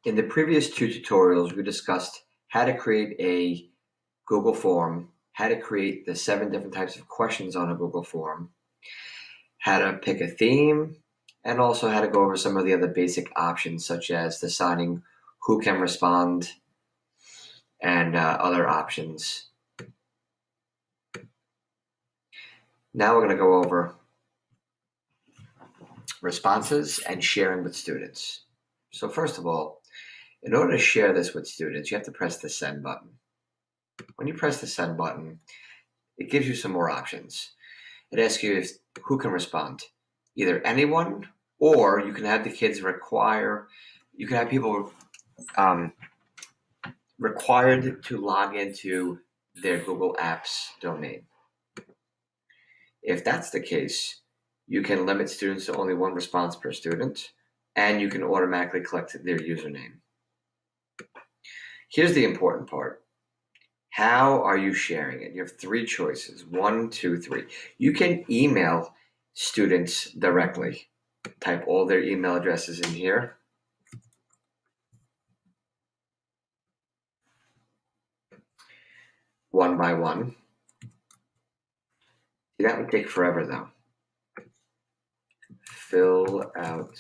In the previous two tutorials, we discussed how to create a Google form, how to create the 7 different types of questions on a Google form, how to pick a theme, and also how to go over some of the other basic options, such as deciding who can respond and other options. Now we're going to go over responses and sharing with students. So first of all, in order to share this with students, you have to press the send button. When you press the send button, it gives you some more options. It asks you who can respond, either anyone, or you can have the kids you can have people required to log into their Google Apps domain. If that's the case, you can limit students to only 1 response per student, and you can automatically collect their username. Here's the important part. How are you sharing it? You have 3 choices, 1, 2, 3. You can email students directly. Type all their email addresses in here. One by one. That would take forever though. Fill out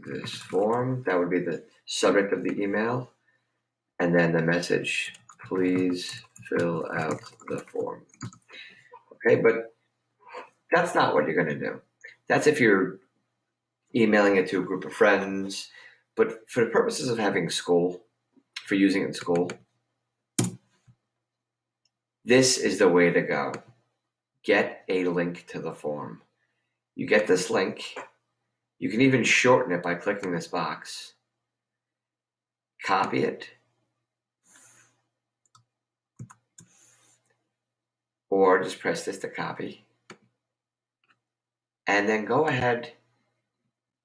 this form. That would be the subject of the email. And then the message, please fill out the form. Okay, but that's not what you're going to do. That's if you're emailing it to a group of friends. But for the purposes of having school, for using it in school, this is the way to go. Get a link to the form. You get this link. You can even shorten it by clicking this box. Copy it. Or just press this to copy. And then go ahead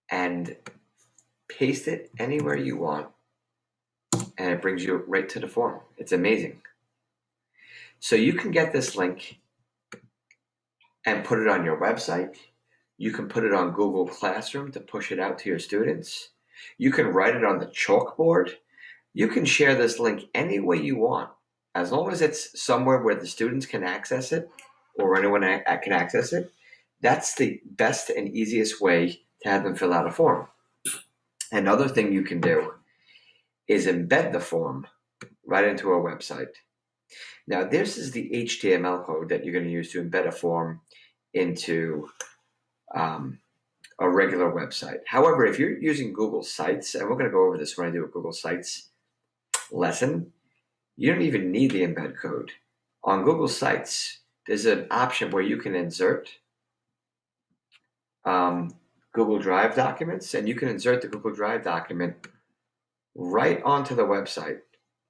and paste it anywhere you want. And it brings you right to the form. It's amazing. So you can get this link and put it on your website. You can put it on Google Classroom to push it out to your students. You can write it on the chalkboard. You can share this link any way you want, as long as it's somewhere where the students can access it or anyone can access it. That's the best and easiest way to have them fill out a form. Another thing you can do is embed the form right into a website. Now, this is the HTML code that you're going to use to embed a form into a regular website. However, if you're using Google Sites, and we're going to go over this when I do a Google Sites lesson, you don't even need the embed code. On Google Sites, there's an option where you can insert Google Drive documents, and you can insert the Google Drive document right onto the website,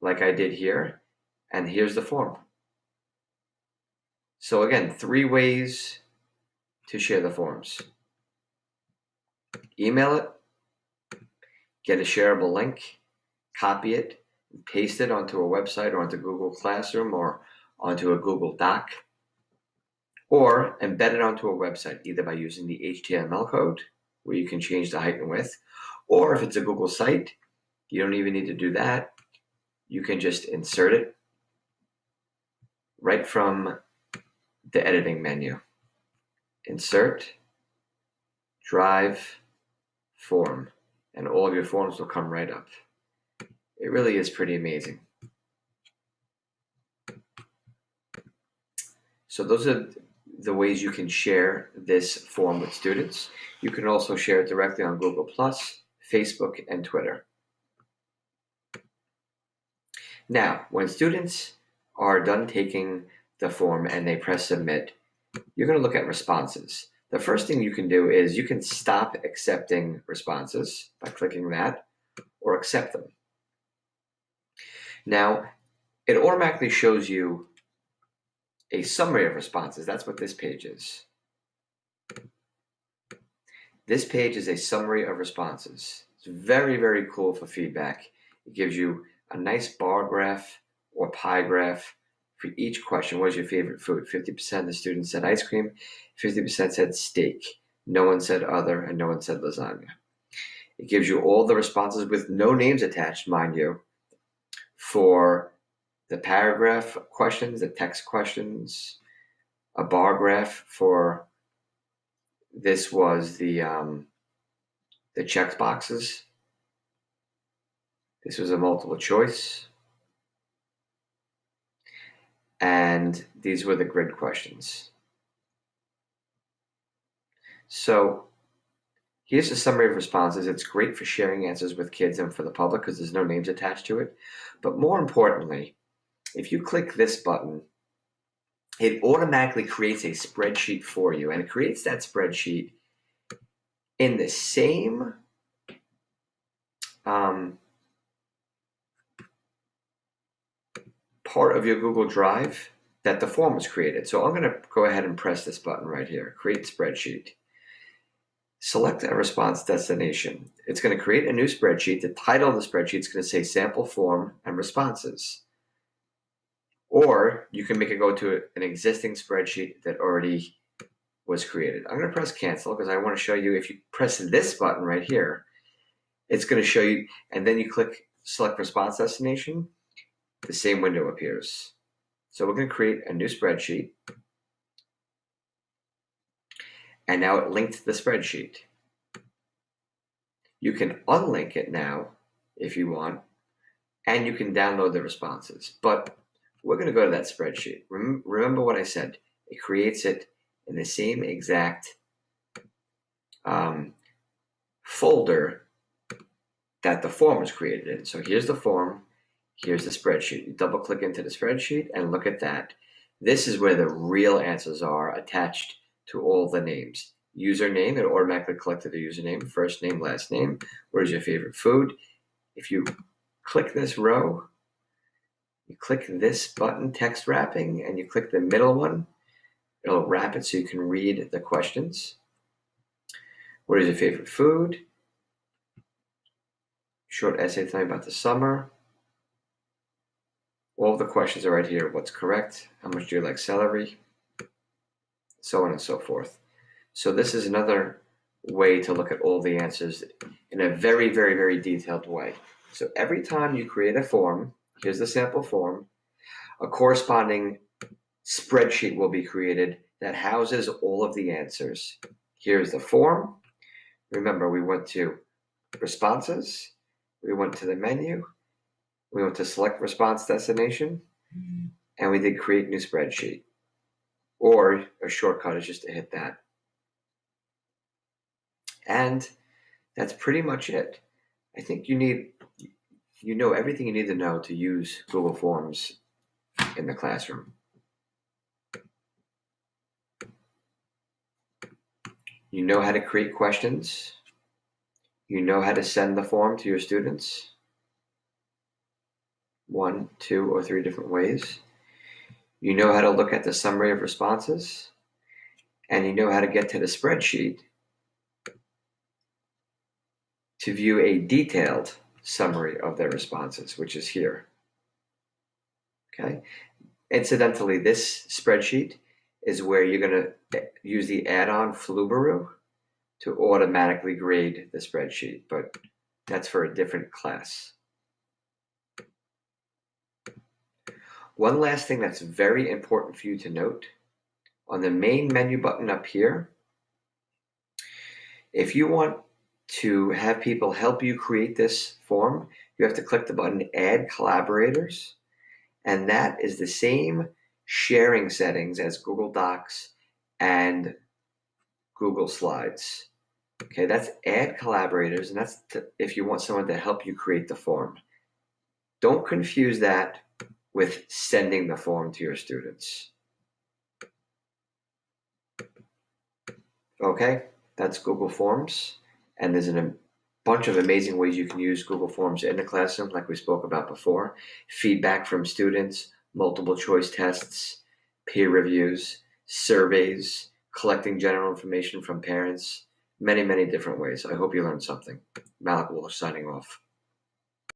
like I did here, and here's the form. So again, 3 ways to share the forms. Email it, get a shareable link, copy it, and paste it onto a website or onto Google Classroom or onto a Google Doc, or embed it onto a website, either by using the HTML code, where you can change the height and width, or if it's a Google site, you don't even need to do that. You can just insert it right from the editing menu. Insert, Drive, Form, and all of your forms will come right up. It really is pretty amazing. So those are the ways you can share this form with students. You can also share it directly on Google+, Facebook, and Twitter. Now, when students are done taking the form and they press submit, you're going to look at responses. The first thing you can do is you can stop accepting responses by clicking that, or accept them. Now, it automatically shows you a summary of responses. That's what this page is. This page is a summary of responses. It's very, very cool for feedback. It gives you a nice bar graph or pie graph for each question. What is your favorite food? 50% of the students said ice cream, 50% said steak, no one said other, and no one said lasagna. It gives you all the responses with no names attached, mind you, for the paragraph questions, the text questions, a bar graph for this was the check boxes. This was a multiple choice. And these were the grid questions. So here's a summary of responses. It's great for sharing answers with kids and for the public because there's no names attached to it. But more importantly, if you click this button, it automatically creates a spreadsheet for you. And it creates that spreadsheet in the same part of your Google Drive that the form was created. So I'm going to go ahead and press this button right here, create spreadsheet. Select a response destination. It's going to create a new spreadsheet. The title of the spreadsheet is going to say sample form and responses. Or you can make it go to an existing spreadsheet that already was created. I'm going to press cancel because I want to show you if you press this button right here, it's going to show you, and then you click select response destination, the same window appears. So we're going to create a new spreadsheet. And now it linked to the spreadsheet. You can unlink it now if you want, and you can download the responses. But we're going to go to that spreadsheet. Remember what I said. It creates it in the same exact folder that the form was created in. So here's the form. Here's the spreadsheet. You double click into the spreadsheet and look at that. This is where the real answers are attached to all the names. Username, it automatically collected the username, first name, last name. What is your favorite food? If you click this row, you click this button, text wrapping, and you click the middle one, it'll wrap it so you can read the questions. What is your favorite food? Short essay telling about the summer. All the questions are right here. What's correct? How much do you like celery? So on and so forth. So this is another way to look at all the answers in a very, very, very detailed way. So every time you create a form, here's the sample form, a corresponding spreadsheet will be created that houses all of the answers. Here's the form. Remember, we went to responses, we went to the menu, we went to select response destination, and we did create new spreadsheet. Or a shortcut is just to hit that. And that's pretty much it. I think you know everything you need to know to use Google Forms in the classroom. You know how to create questions. You know how to send the form to your students. 1, 2, or 3 different ways. You know how to look at the summary of responses. And you know how to get to the spreadsheet to view a detailed summary of their responses, which is here. Okay. Incidentally, this spreadsheet is where you're going to use the add-on Flubaroo to automatically grade the spreadsheet, but that's for a different class. One last thing that's very important for you to note, on the main menu button up here, if you want to have people help you create this form, you have to click the button Add Collaborators, and that is the same sharing settings as Google Docs and Google Slides. Okay, that's Add Collaborators, and that's if you want someone to help you create the form. Don't confuse that with sending the form to your students. Okay, that's Google Forms, and there's a bunch of amazing ways you can use Google Forms in the classroom, like we spoke about before. Feedback from students, multiple choice tests, peer reviews, surveys, collecting general information from parents, many, many different ways. I hope you learned something. Malik Wolf signing off.